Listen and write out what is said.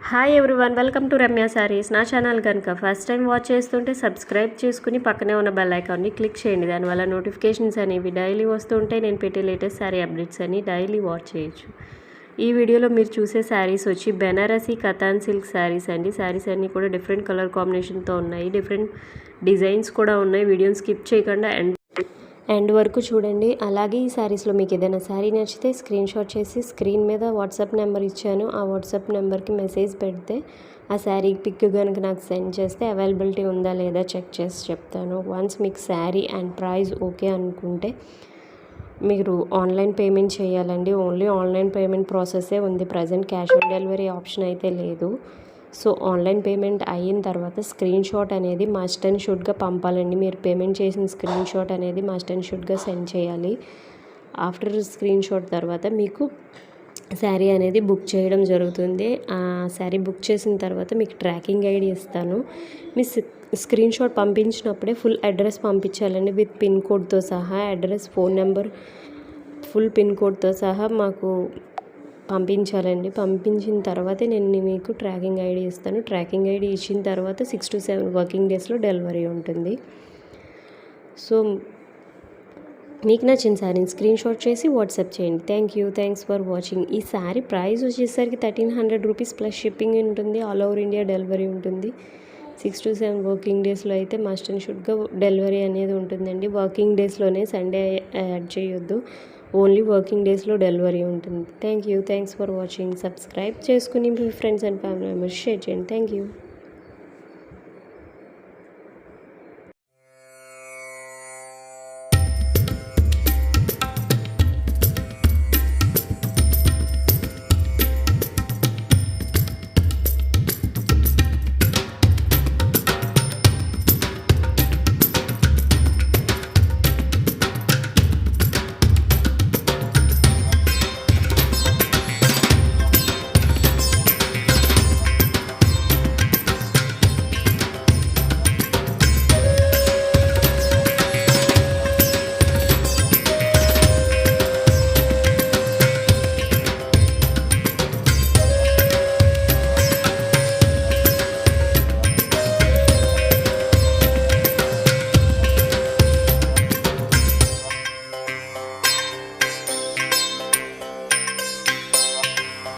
Hi everyone, welcome to Ramya saris. నా channel కనుక first time watch చేస్తుంటే సబ్స్క్రైబ్ చేసుకుని పక్కనే ఉన్న బెల్ ఐకాన్ని క్లిక్ చేయండి. దానివల్ల నోటిఫికేషన్స్ అనేవి డైలీ వస్తుంటే నేను పెట్టే లేటెస్ట్ శారీ అప్డేట్స్ అని డైలీ వాచ్ చేయొచ్చు. ఈ వీడియోలో మీరు చూసే శారీస్ వచ్చి బెనారసీ కతాన్ సిల్క్ శారీస్ అండి. శారీస్ అన్నీ కూడా డిఫరెంట్ కలర్ కాంబినేషన్తో ఉన్నాయి, డిఫరెంట్ డిజైన్స్ కూడా ఉన్నాయి. వీడియోని స్కిప్ చేయకుండా ఎండ్ వరకు చూడండి. అలాగే ఈ శారీస్లో మీకు ఏదైనా శారీ నచ్చితే స్క్రీన్ షాట్ చేసి స్క్రీన్ మీద వాట్సాప్ నెంబర్ ఇచ్చాను, ఆ వాట్సాప్ నెంబర్కి మెసేజ్ పెడితే ఆ శారీ పిక్ కనుక నాకు సెండ్ చేస్తే అవైలబిలిటీ ఉందా లేదా చెక్ చేసి చెప్తాను. వన్స్ మీకు శారీ అండ్ ప్రైస్ ఓకే అనుకుంటే మీరు ఆన్లైన్ పేమెంట్ చేయాలండి. ఓన్లీ ఆన్లైన్ పేమెంట్ ప్రాసెసే ఉంది, present cash on delivery option అయితే లేదు. సో ఆన్లైన్ పేమెంట్ అయిన తర్వాత స్క్రీన్ షాట్ అనేది మస్ట్ అండ్ షుడ్గా పంపాలండి. మీరు పేమెంట్ చేసిన స్క్రీన్ షాట్ అనేది మస్ట్ అండ్ షుడ్గా సెండ్ చేయాలి. ఆఫ్టర్ స్క్రీన్ షాట్ తర్వాత మీకు శారీ అనేది బుక్ చేయడం జరుగుతుంది. ఆ శారీ బుక్ చేసిన తర్వాత మీకు ట్రాకింగ్ ఐడి ఇస్తాను. మీ స్క్రీన్ షాట్ పంపించినప్పుడే ఫుల్ అడ్రస్ పంపించాలండి, విత్ పిన్ కోడ్తో సహా. Address, phone number, full pin కోడ్తో సహా మాకు పంపించాలండి. పంపించిన తర్వాతే నేను మీకు ట్రాకింగ్ ఐడి ఇస్తాను. ట్రాకింగ్ ఐడి ఇచ్చిన తర్వాత 6 to 7 వర్కింగ్ డేస్లో డెలివరీ ఉంటుంది. సో మీకు నచ్చిన శారీని స్క్రీన్ షాట్ చేసి వాట్సాప్ చేయండి. Thanks for watching. ఈ శారీ ప్రైస్ వచ్చేసరికి 1300 రూపీస్ ప్లస్ షిప్పింగ్ ఉంటుంది. ఆల్ ఓవర్ ఇండియా డెలివరీ ఉంటుంది. 6 to 7 వర్కింగ్ డేస్లో అయితే మస్ట్ అండ్ షుడ్గా డెలివరీ అనేది ఉంటుందండి. వర్కింగ్ డేస్లోనే, సండే యాడ్ చేయొద్దు, ఓన్లీ వర్కింగ్ డేస్లో డెలివరీ ఉంటుంది. Thanks for watching. సబ్స్క్రైబ్ చేసుకుని మీ friends and family members share చేయండి. Thank you.